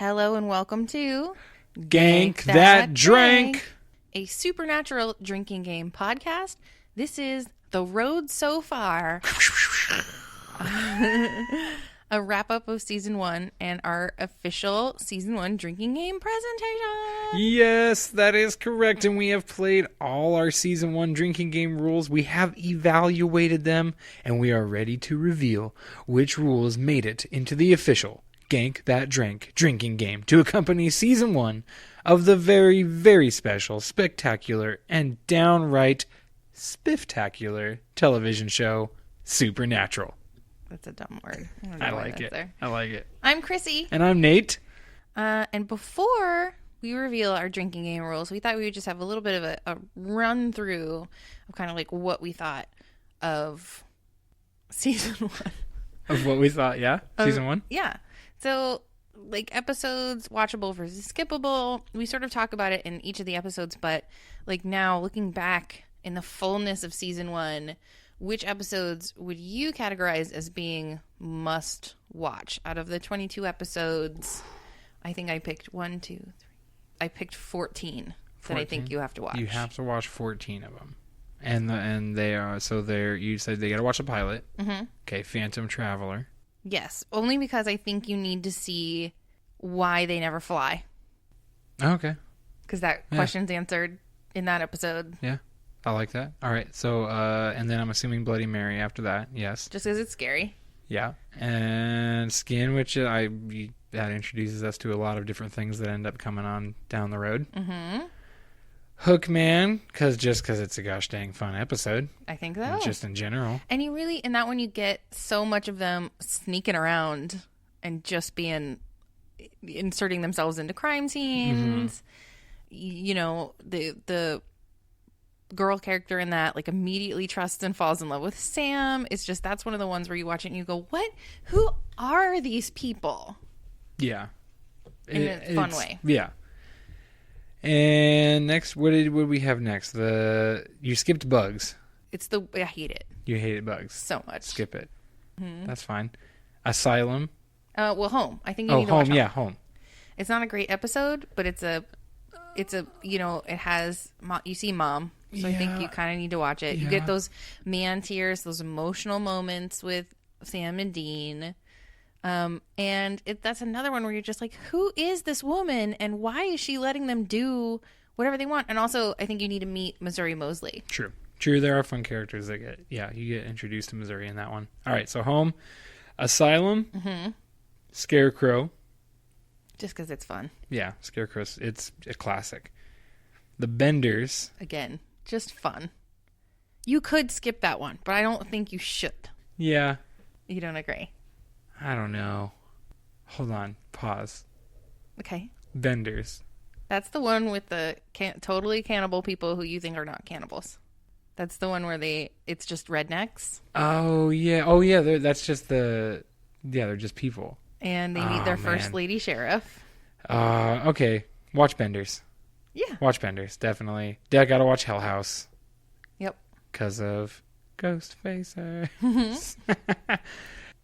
Hello and welcome to Gank That Drank, a supernatural drinking game podcast. This is The Road So Far, a wrap-up of Season 1 and our official Season 1 drinking game presentation. Yes, that is correct. And we have played all our Season 1 drinking game rules. We have evaluated them, and we are ready to reveal which rules made it into the official Gank That Drank drinking game to accompany Season 1 of the very, very special, spectacular, and downright spifftacular television show, Supernatural. That's a dumb word. I like it. I like it. I'm Chrissy. And I'm Nate. And before we reveal our drinking game rules, we thought we would just have a little bit of a run through of kind of like what we thought of Season 1. Of what we thought, yeah? Season 1? Yeah. So, like, episodes, watchable versus skippable, we sort of talk about it in each of the episodes, but, like, now, looking back in the fullness of Season 1, which episodes would you categorize as being must watch? Out of the 22 episodes, I think I picked I picked 14 that I think you have to watch. You have to watch 14 of them. And they are, so they're, you said they got to watch the pilot. Mm-hmm. Okay, Phantom Traveler. Yes, only because I think you need to see why they never fly. Okay. Because that question's answered in that episode. Yeah, I like that. All right, so, and then I'm assuming Bloody Mary after that, yes. Just because it's scary. Yeah, and Skin, which that introduces us to a lot of different things that end up coming on down the road. Mm-hmm. Hookman, because it's a gosh dang fun episode. I think so. Just in general. And you really, in that one, you get so much of them sneaking around and just inserting themselves into crime scenes. Mm-hmm. You know, the girl character in that, like, immediately trusts and falls in love with Sam. It's just, that's one of the ones where you watch it and you go, what? Who are these people? Yeah. In a fun way. Yeah. And next, what did we have next? You skipped Bugs. I hate it. You hated Bugs. So much. Skip it. Mm-hmm. That's fine. Asylum. Well, Home. I think you need to watch Home. Yeah, Home. It's not a great episode, but it's a, you know, it has, you see Mom. So I think you kind of need to watch it. Yeah. You get those man tears, those emotional moments with Sam and Dean. And that's another one where you're just like, who is this woman and why is she letting them do whatever they want? And also, I think you need to meet Missouri Mosley. True. There are fun characters that you get introduced to Missouri in that one. All right, so Home, Asylum, mm-hmm. Scarecrow. Just because it's fun. Yeah, Scarecrow, it's a classic. The Benders. Again, just fun. You could skip that one, but I don't think you should. Yeah. You don't agree? I don't know. Hold on. Pause. Okay. Benders. That's the one with the totally cannibal people who you think are not cannibals. That's the one where it's just rednecks. Oh, yeah. That's just they're just people. And they meet their first lady sheriff. Okay. Watch Benders. Yeah. Watch Benders, definitely. I gotta watch Hell House. Yep. Because of Ghost Facers. Mm-hmm.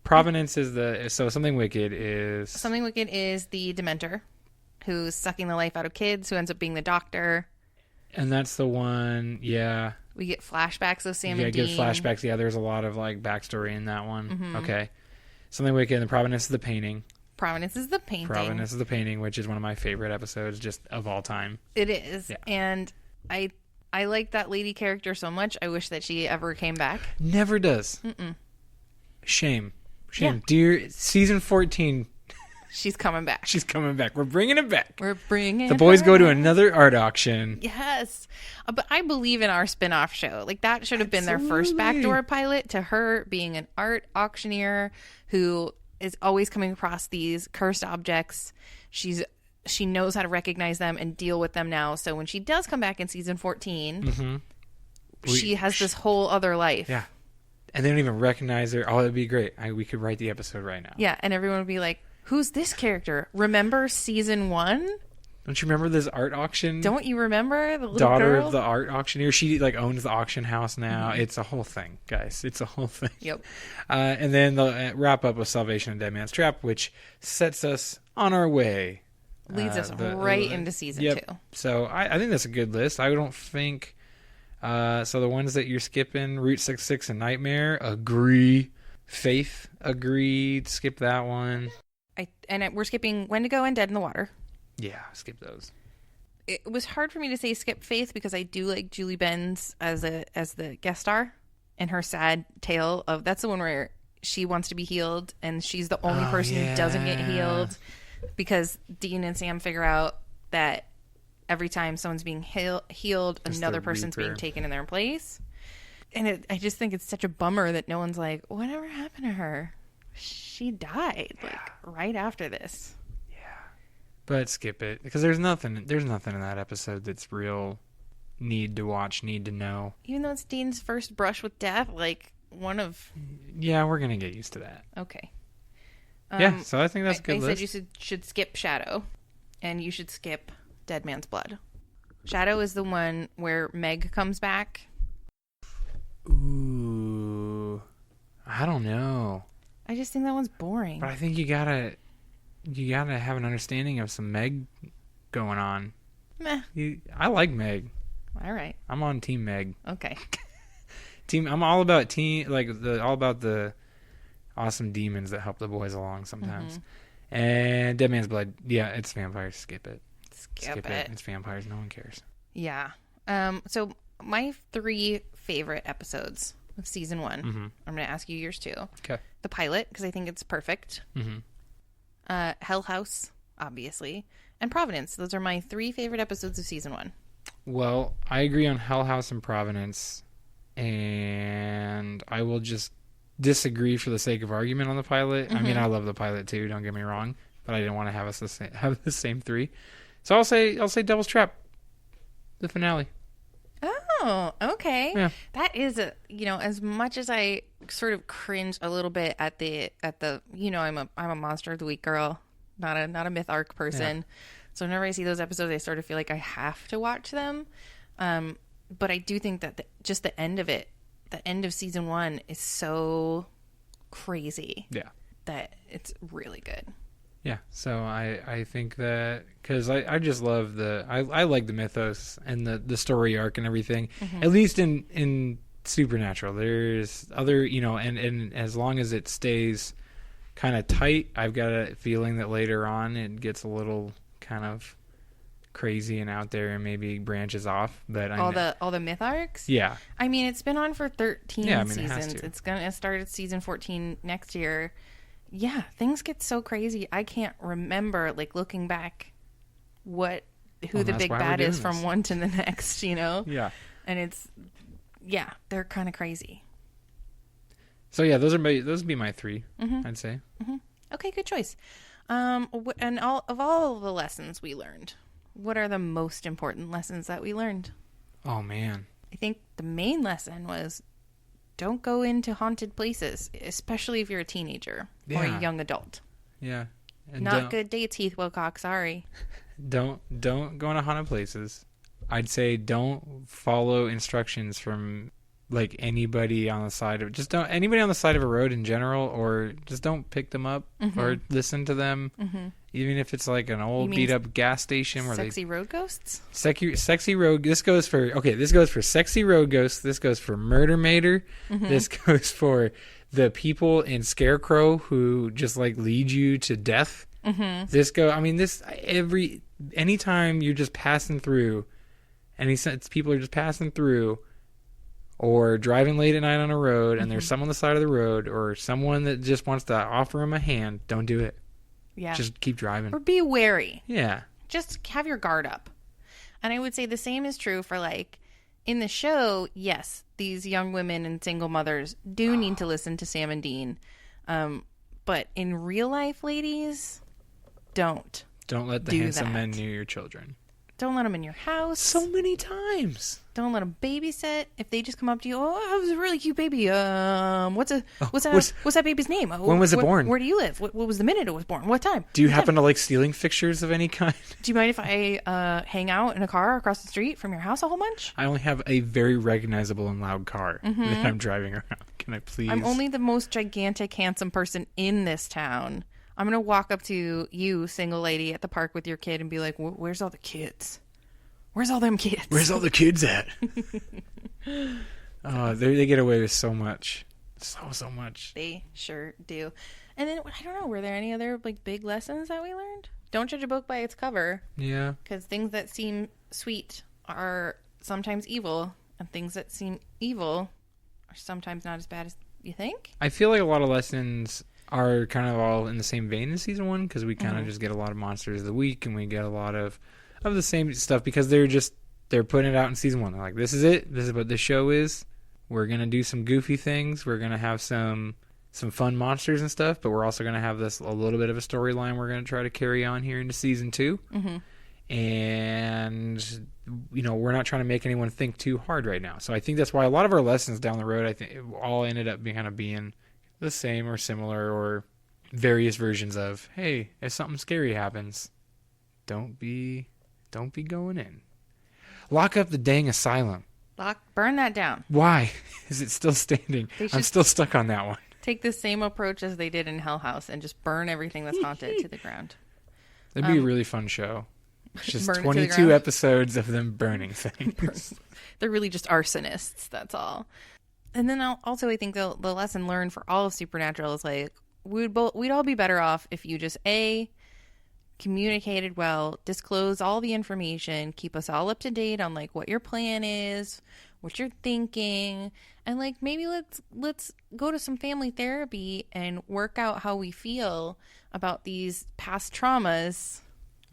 Providence is Something Wicked is the Dementor who's sucking the life out of kids, who ends up being the doctor. And that's the one, yeah. We get flashbacks of Sam and Dean. Yeah, get flashbacks. Yeah, there's a lot of like backstory in that one. Mm-hmm. Okay. Something Wicked and Providence is the painting. Providence is the painting, which is one of my favorite episodes just of all time. It is. Yeah. And I like that lady character so much. I wish that she ever came back. Never does. Mm-mm. Shame. Yeah. Dear, season 14. She's coming back. We're bringing it back. The boys go to another art auction. Yes. But I believe in our spin-off show. Like, that should have been their first backdoor pilot, to her being an art auctioneer who is always coming across these cursed objects. She knows how to recognize them and deal with them now. So when she does come back in season 14, mm-hmm. She has this whole other life. Yeah. And they don't even recognize her. Oh, it'd be great. We could write the episode right now. Yeah, and everyone would be like, who's this character? Remember season 1? Don't you remember this art auction? Don't you remember the little daughter girl? Of the art auctioneer? She like owns the auction house now. Mm-hmm. It's a whole thing, guys. It's a whole thing. Yep. And then the wrap up with Salvation and Dead Man's Trap, which sets us on our way Leads us right into season 2. So I think that's a good list. I don't think... so the ones that you're skipping, Route 66 and Nightmare, agree. Faith, agreed. Skip that one. We're skipping Wendigo and Dead in the Water. Yeah, skip those. It was hard for me to say skip Faith because I do like Julie Benz as the guest star, and her sad tale of that's the one where she wants to be healed and she's the only person who doesn't get healed because Dean and Sam figure out that every time someone's being healed, another person's being taken in their place. And I just think it's such a bummer that no one's like, whatever happened to her? She died right after this. But skip it because there's nothing in that episode that's real need to watch, need to know. Even though it's Dean's first brush with death, like one of... Yeah, we're going to get used to that. Okay. So I think that's a good list. I said you should skip Shadow, and you should skip Dead Man's Blood. Shadow is the one where Meg comes back. Ooh. I don't know. I just think that one's boring. But I think you gotta have an understanding of some Meg going on. Meh. I like Meg. All right. I'm on Team Meg. Okay. I'm all about all about the awesome demons that help the boys along sometimes. Mm-hmm. And Dead Man's Blood, yeah, it's vampires. Skip it. Skip it. It's vampires. No one cares. Yeah. So my 3 favorite episodes of season 1. Mm-hmm. I'm going to ask you yours too. Okay. The pilot, because I think it's perfect. Mm-hmm. Hell House, obviously, and Providence. Those are my 3 favorite episodes of season 1. Well, I agree on Hell House and Providence, and I will just disagree for the sake of argument on the pilot. Mm-hmm. I mean, I love the pilot too. Don't get me wrong, but I didn't want to have the same 3. So I'll say Devil's Trap, the finale. Oh, okay. Yeah. That is as much as I sort of cringe a little bit at the I'm a Monster of the Week girl, not a myth arc person. Yeah. So whenever I see those episodes, I sort of feel like I have to watch them. But I do think that just the end of it, the end of season 1 is so crazy. Yeah. That it's really good. Yeah, so I think that because I just love I like the mythos and the story arc and everything. Mm-hmm. At least in Supernatural, there's other and as long as it stays kind of tight, I've got a feeling that later on it gets a little kind of crazy and out there and maybe branches off. But all the myth arcs. Yeah, I mean it's been on for 13 seasons. It's gonna start at season 14 next year. Yeah, things get so crazy. I can't remember, looking back, who the big bad is from one to the next, Yeah. And they're kind of crazy. So yeah, those would be my 3, mm-hmm. I'd say. Mm-hmm. Okay, good choice. And all the lessons we learned, what are the most important lessons that we learned? Oh man, I think the main lesson was, don't go into haunted places, especially if you're a teenager or a young adult. Yeah. And not good dates, Heath Wilcox. Sorry. Don't go into haunted places. I'd say don't follow instructions from anybody on the side of anybody on the side of a road in general, or just don't pick them up mm-hmm. or listen to them. Mm-hmm. Even if it's an old beat up gas station where sexy road ghosts. Sexy road. This goes for sexy road ghosts. This goes for murder mater. Mm-hmm. This goes for the people in Scarecrow who just lead you to death. Mm-hmm. Anytime you're just passing through, people are just passing through, or driving late at night on a road, and mm-hmm. there's someone on the side of the road, or someone that just wants to offer them a hand, don't do it. Yeah. Just keep driving. Or be wary. Yeah. Just have your guard up. And I would say the same is true for in the show, yes, these young women and single mothers do need to listen to Sam and Dean. But in real life, ladies, don't. Don't let the handsome men near your children. Don't let them in your house. So many times. Don't let them babysit. If they just come up to you, that was a really cute baby. What's that baby's name? When was it born? Where do you live? What was the minute it was born? What time? Do you happen to like stealing fixtures of any kind? Do you mind if I hang out in a car across the street from your house a whole bunch? I only have a very recognizable and loud car that I'm driving around. Can I please? I'm only the most gigantic, handsome person in this town. I'm going to walk up to you, single lady, at the park with your kid and be like, where's all the kids? Where's all them kids? Where's all the kids at? They get away with so much. So much. They sure do. And then, I don't know, were there any other like big lessons that we learned? Don't judge a book by its cover. Yeah. Because things that seem sweet are sometimes evil, and things that seem evil are sometimes not as bad as you think. I feel like a lot of lessons are kind of all in the same vein as season 1, because we kind of just get a lot of monsters of the week, and we get a lot of the same stuff, because they're putting it out in season 1. They're like, this is it. This is what the show is. We're going to do some goofy things. We're going to have some fun monsters and stuff, but we're also going to have a little bit of a storyline we're going to try to carry on here into season 2. And, we're not trying to make anyone think too hard right now. So I think that's why a lot of our lessons down the road, I think, all ended up being the same or similar, or various versions of, hey, if something scary happens, don't be going in. Lock up the dang asylum. Burn that down. Why is it still standing? I'm still stuck on that one. Take the same approach as they did in Hell House and just burn everything that's haunted to the ground. That'd be a really fun show. It's just Burn it to the 22 ground. episodes of them burning things. They're really just arsonists, that's all. And then also I think the lesson learned for all of Supernatural is like, we'd all be better off if you just communicated well, disclose all the information, keep us all up to date on like what your plan is, what you're thinking, and like maybe let's go to some family therapy and work out how we feel about these past traumas.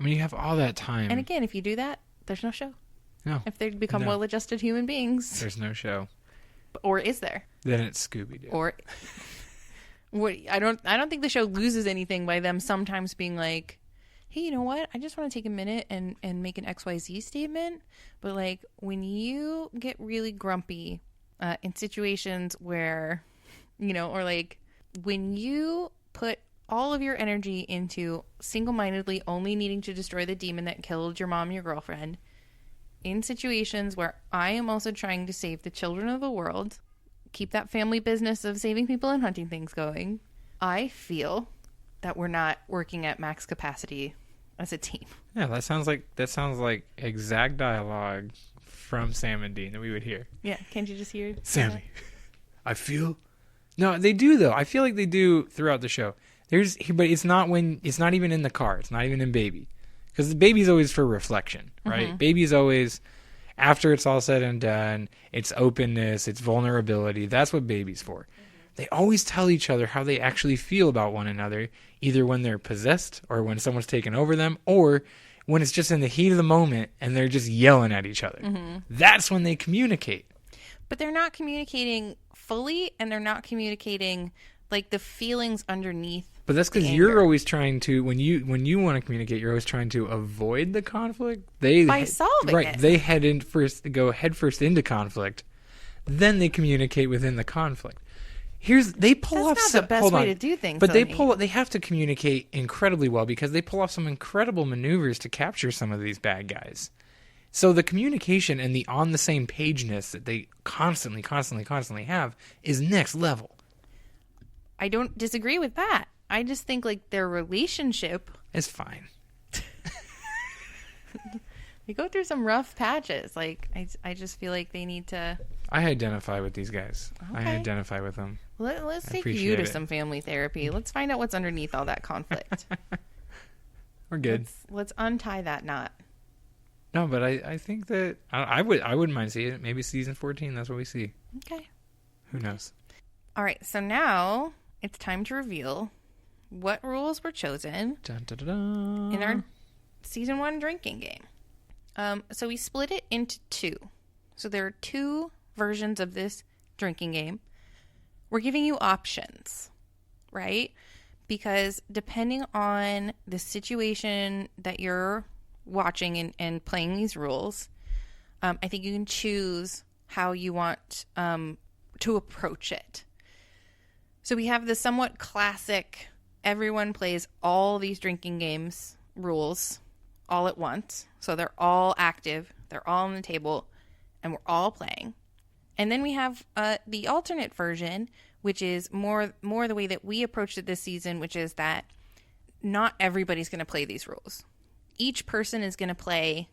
I mean, you have all that time. And again, if you do that, there's no show. No. If they become well-adjusted human beings. There's no show. Or is there? Then it's Scooby-Doo. Or what? I don't think the show loses anything by them sometimes being like, hey, you know what? I just want to take a minute and make an XYZ statement. But like when you get really grumpy in situations where, or like when you put all of your energy into single-mindedly only needing to destroy the demon that killed your mom and your girlfriend, in situations where I am also trying to save the children of the world, keep that family business of saving people and hunting things going, I feel that we're not working at max capacity as a team. Yeah, that sounds like exact dialogue from Sam and Dean that we would hear. Yeah, can't you just hear Sammy, I feel. No, they do though. I feel like they do throughout the show. But it's not even in the car. It's not even in Baby, because the Baby's always for reflection, right? Mm-hmm. Baby's always after it's all said and done. It's openness. It's vulnerability. That's what Baby's for. Mm-hmm. They always tell each other how they actually feel about one another, either when they're possessed or when someone's taken over them, or when it's just in the heat of the moment and they're just yelling at each other. Mm-hmm. That's when they communicate. But they're not communicating fully, and they're not communicating like the feelings underneath. But that's because you're always trying to, when you want to communicate, you're always trying to avoid the conflict. By solving it. They go head first into conflict, then they communicate within the conflict. They pull off. That's not the best way to do things. But they have to communicate incredibly well, because they pull off some incredible maneuvers to capture some of these bad guys. So the communication and the on the same pageness that they constantly have is next level. I don't disagree with that. I just think like their relationship is fine. They go through some rough patches. Like I just feel like they need to. I identify with these guys. Okay. I identify with them. Let's take you to some family therapy. Let's find out what's underneath all that conflict. We're good. Let's untie that knot. No, but I think that I wouldn't mind seeing it. Maybe season 14. That's what we see. Okay. Who knows? All right. So now it's time to reveal what rules were chosen dun, dun, dun, dun. in our season 1 drinking game. So we split it into 2. So there are 2 versions of this drinking game. We're giving you options, right? Because depending on the situation that you're watching and playing these rules, I think you can choose how you want to approach it. So we have the somewhat classic, everyone plays all these drinking games rules all at once. So they're all active, they're all on the table, and we're all playing. And then we have the alternate version, which is more the way that we approached it this season, which is that not everybody's going to play these rules. Each person is going to play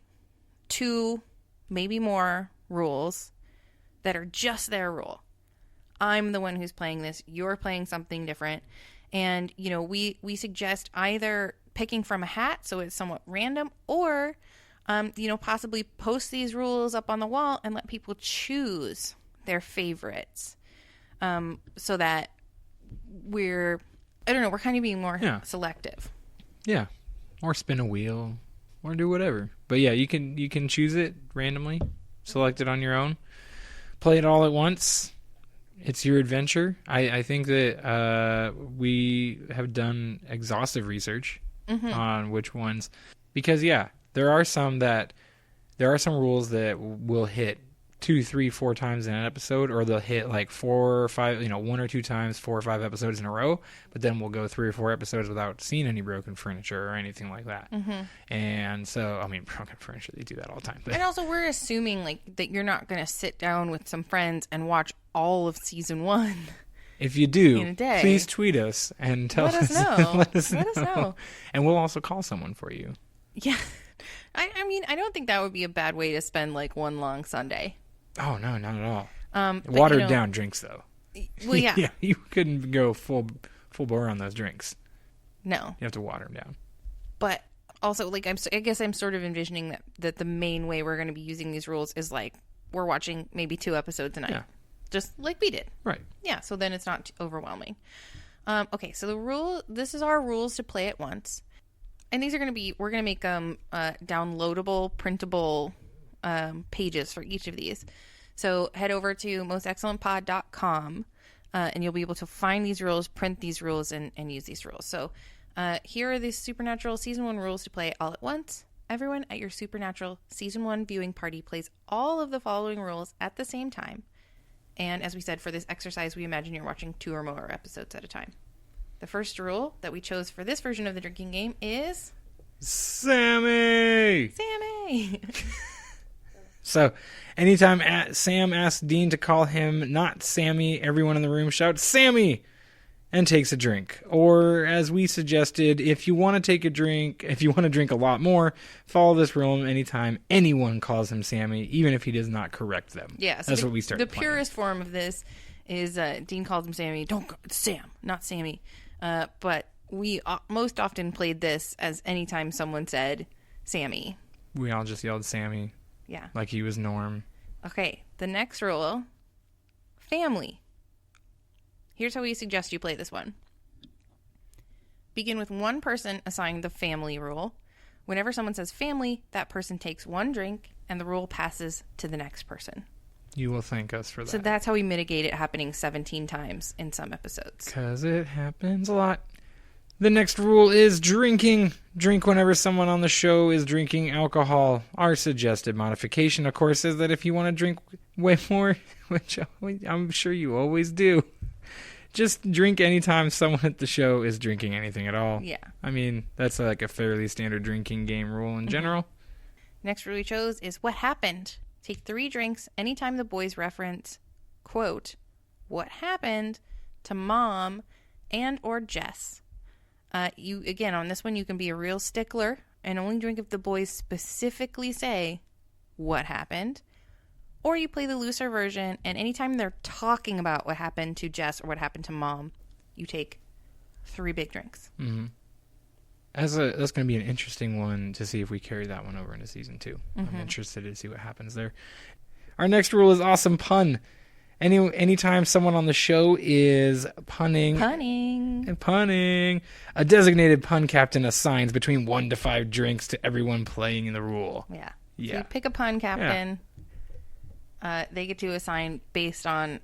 2, maybe more rules that are just their rule. I'm the one who's playing this. You're playing something different. And, we suggest either picking from a hat, so it's somewhat random, or, possibly post these rules up on the wall and let people choose their favorites. So that we're kind of being more selective. Yeah. Or spin a wheel or do whatever. But yeah, you can choose it randomly, select it on your own, play it all at once. It's your adventure. I think that we have done exhaustive research on which ones, because there are some rules that will hit 2, 3, 4 times in an episode, or they'll hit like 4 or 5, 1 or 2 times, 4 or 5 episodes in a row. But then we'll go 3 or 4 episodes without seeing any broken furniture or anything like that. And so, broken furniture, they do that all the time. But. And also, we're assuming that you're not going to sit down with some friends and watch all of season 1. If you do, in a day. Please tweet us and tell us. Let us know. And we'll also call someone for you. Yeah. I don't think that would be a bad way to spend one long Sunday. Oh, no, not at all. Watered down drinks, though. Well, yeah. Yeah, you couldn't go full bore on those drinks. No. You have to water them down. But also, I guess I'm sort of envisioning that the main way we're going to be using these rules is we're watching maybe 2 episodes a night. Yeah. Just like we did. Right. Yeah, so then it's not too overwhelming. Okay, so this is our rules to play at once. And these are going to be, we're going to make downloadable, printable pages for each of these. So head over to mostexcellentpod.com and you'll be able to find these rules, print these rules, and use these rules. So here are the Supernatural Season 1 rules to play all at once. Everyone at your Supernatural Season 1 viewing party plays all of the following rules at the same time. And as we said, for this exercise, we imagine you're watching 2 or more episodes at a time. The first rule that we chose for this version of the drinking game is... Sammy! So, anytime Sam asks Dean to call him not Sammy, everyone in the room shouts, Sammy! And takes a drink. Or, as we suggested, if you want to drink a lot more, follow this rule anytime anyone calls him Sammy, even if he does not correct them. Yeah, so that's what we started The purest form of this is Dean calls him Sammy. It's Sam, not Sammy. But we most often played this as anytime someone said Sammy. We all just yelled Sammy. Yeah. Like he was Norm. Okay, the next rule, family. Here's how we suggest you play this one. Begin with one person assigned the family rule. Whenever someone says family, that person takes 1 drink, and the rule passes to the next person. You will thank us for that. So that's how we mitigate it happening 17 times in some episodes. Because it happens a lot. The next rule is drinking. Drink whenever someone on the show is drinking alcohol. Our suggested modification, of course, is that if you want to drink way more, which I'm sure you always do, just drink anytime someone at the show is drinking anything at all. Yeah. That's a fairly standard drinking game rule in general. Next rule we chose is what happened. Take 3 drinks anytime the boys reference, quote, what happened to Mom and or Jess. On this one, you can be a real stickler and only drink if the boys specifically say what happened. Or you play the looser version, and anytime they're talking about what happened to Jess or what happened to Mom, you take 3 big drinks. Mm-hmm. That's going to be an interesting one to see if we carry that one over into season 2. Mm-hmm. I'm interested to see what happens there. Our next rule is awesome pun. Anytime someone on the show is punning, a designated pun captain assigns between 1 to 5 drinks to everyone playing in the rule. Yeah. So you pick a pun captain. Yeah. They get to assign based on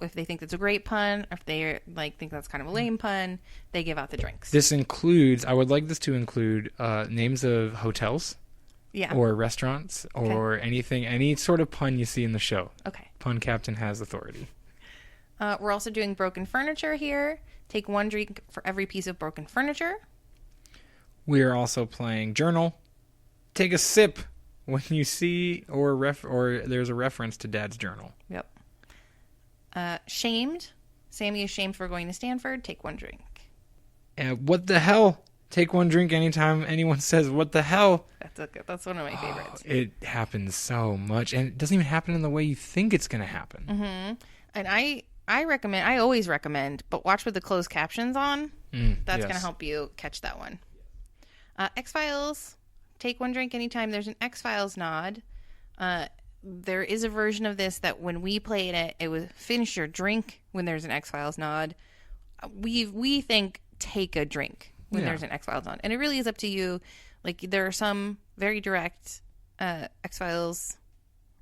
if they think that's a great pun, or if they think that's kind of a lame pun, they give out the drinks. I would like this to include names of hotels, or restaurants, or anything, any sort of pun you see in the show. Okay. Pun captain has authority. We're also doing broken furniture here. Take 1 drink for every piece of broken furniture. We are also playing journal. Take a sip when you see or there's a reference to Dad's journal. Yep. Shamed. Sammy is shamed for going to Stanford. Take 1 drink. What the hell? Take one drink anytime anyone says, what the hell? That's one of my favorites. It happens so much. And it doesn't even happen in the way you think it's going to happen. Mm-hmm. And I always recommend, but watch with the closed captions on. That's going to help you catch that one. X-Files, take one drink anytime there's an X-Files nod. There is a version of this that when we played it, it was finish your drink when there's an X-Files nod. We think take a drink when there's an X-Files nod. And it really is up to you. Like, there are some very direct X-Files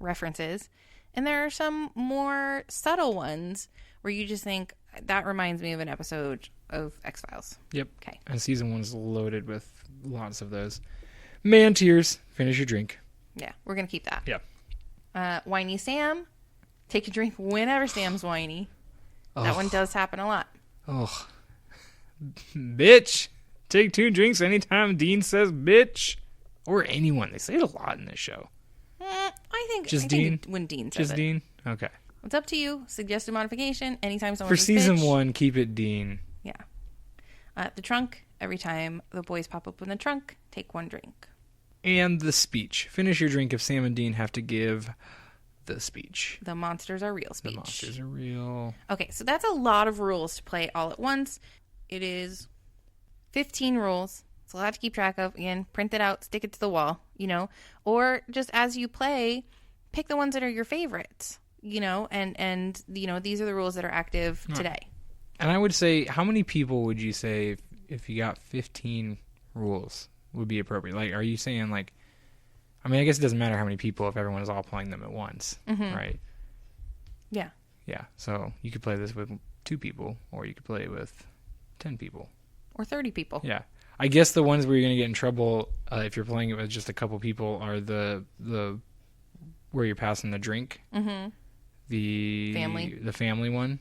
references, and there are some more subtle ones where you just think, that reminds me of an episode of X-Files. Yep. Okay. And season 1's loaded with lots of those. Man tears, finish your drink. Yeah, we're going to keep that. Yep. Whiny Sam, take a drink whenever Sam's whiny. That one does happen a lot. Oh. Bitch. Take 2 drinks anytime Dean says bitch. Or anyone. They say it a lot in this show. I think Dean? When Dean says Just it. Dean? Okay. It's up to you. Suggested modification anytime someone For says season bitch. 1, keep it Dean. Yeah. The trunk, every time the boys pop up in the trunk, take one drink. And the speech. Finish your drink if Sam and Dean have to give the speech. The monsters are real speech. The monsters are real. Okay, so that's a lot of rules to play all at once. It is 15 rules. It's a lot to keep track of. Again, print it out, stick it to the wall, or just as you play, pick the ones that are your favorites, and these are the rules that are active today. And I would say, how many people would you say if you got 15 rules would be appropriate? Like, are you saying like, I mean, I guess it doesn't matter how many people if everyone is all playing them at once, right? Yeah. Yeah. So you could play this with 2 people, or you could play it with 10 people. Or 30 people. Yeah. I guess the ones where you're going to get in trouble if you're playing it with just a couple people are the where you're passing the drink. Mm-hmm. The family one.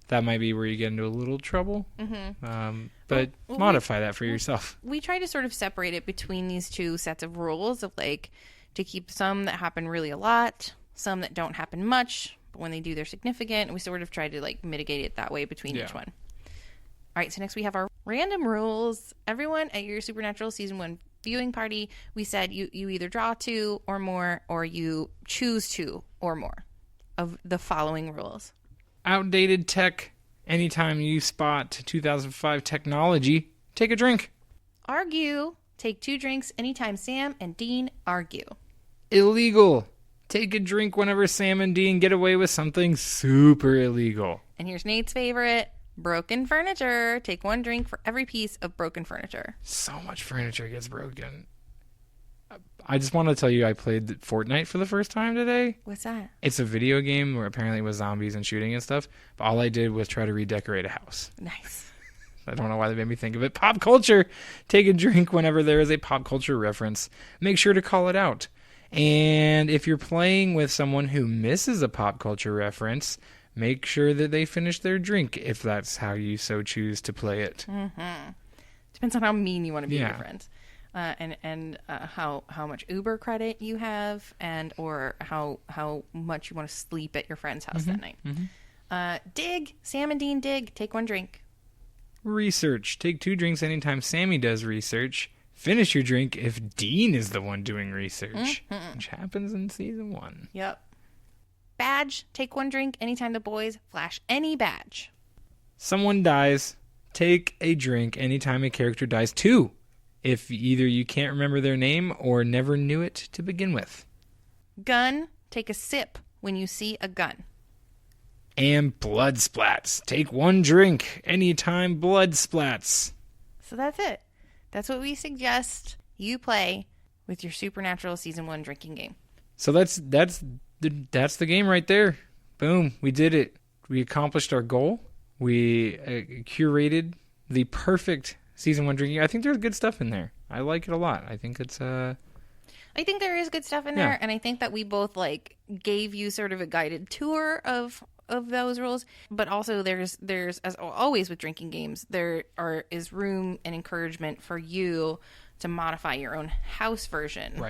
That might be where you get into a little trouble. Mm-hmm. But modify that for yourself. We try to sort of separate it between these 2 sets of rules of like to keep some that happen really a lot, some that don't happen much, but when they do, they're significant. And we sort of try to like mitigate it that way between each one. All right, so next we have our random rules. Everyone at your Supernatural Season 1 viewing party, we said you either draw 2 or more, or you choose 2 or more of the following rules. Outdated tech. Anytime you spot 2005 technology, take a drink. Argue. Take 2 drinks anytime Sam and Dean argue. Illegal. Take a drink whenever Sam and Dean get away with something super illegal. And here's Nate's favorite. Broken furniture. Take 1 drink for every piece of broken furniture. So much furniture gets broken. I just want to tell you I played Fortnite for the first time today. What's that? It's a video game where apparently it was zombies and shooting and stuff. But all I did was try to redecorate a house. Nice. I don't know why they made me think of it. Pop culture. Take a drink whenever there is a pop culture reference. Make sure to call it out. And if you're playing with someone who misses a pop culture reference, make sure that they finish their drink if that's how you so choose to play it. Mm-hmm. Depends on how mean you want to be to your friends. And how much Uber credit you have, and or how much you want to sleep at your friend's house that night. Mm-hmm. Dig. Sam and Dean dig. Take 1 drink. Research. Take 2 drinks anytime Sammy does research. Finish your drink if Dean is the one doing research, which happens in season 1. Yep. Badge. Take 1 drink anytime the boys flash any badge. Someone dies. Take a drink anytime a character dies. 2. If either you can't remember their name or never knew it to begin with. Gun. Take a sip when you see a gun. And blood splats. Take 1 drink anytime blood splats. So that's it. That's what we suggest you play with your Supernatural Season 1 drinking game. So that's the game right there. Boom. We did it. We accomplished our goal. We curated the perfect Season 1 drinking. I think there's good stuff in there. I like it a lot. I think it's I think there is good stuff in there, and I think that we both gave you sort of a guided tour of those rules, but also there's as always with drinking games, is room and encouragement for you to modify your own house version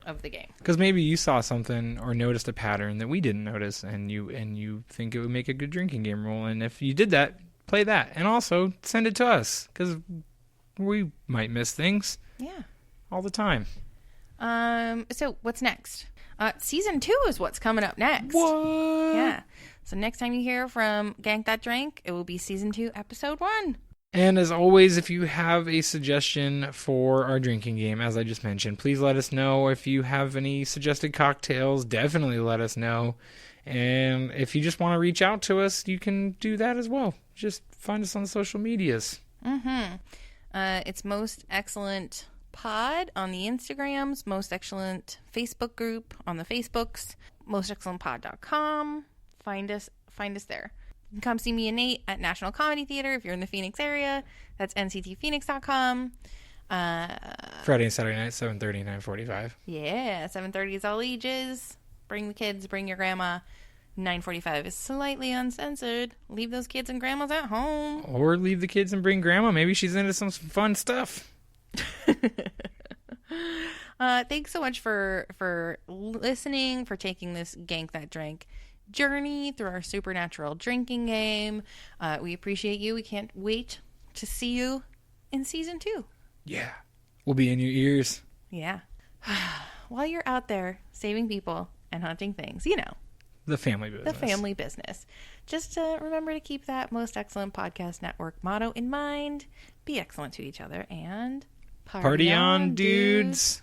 of the game. Because maybe you saw something or noticed a pattern that we didn't notice, and you think it would make a good drinking game rule, and if you did that, play that, and also send it to us, because We might miss things. Yeah. All the time. So what's next? Season 2 is what's coming up next. What? Yeah. So next time you hear from Gank That Drank, it will be Season 2, Episode 1. And as always, if you have a suggestion for our drinking game, as I just mentioned, please let us know. If you have any suggested cocktails, definitely let us know. And if you just want to reach out to us, you can do that as well. Just find us on the social medias. It's Most Excellent Pod on the Instagrams, Most Excellent Facebook group on the Facebooks, mostexcellentpod.com. Find us there. You can come see me and Nate at National Comedy Theater if you're in the Phoenix area. That's nctphoenix.com. Friday and Saturday night, 7:30, 9:45. Yeah, 7:30 is all ages. Bring the kids, bring your grandma. 9:45 is slightly uncensored. Leave those kids and grandmas at home. Or leave the kids and bring grandma. Maybe she's into some fun stuff. Thanks so much for listening, for taking this Gank That Drank journey through our supernatural drinking game. We appreciate you. We can't wait to see you in Season 2. Yeah. We'll be in your ears. Yeah. While you're out there saving people and hunting things, you know. The family business. The family business. Just remember to keep that Most Excellent Podcast Network motto in mind. Be excellent to each other and Party on, dudes.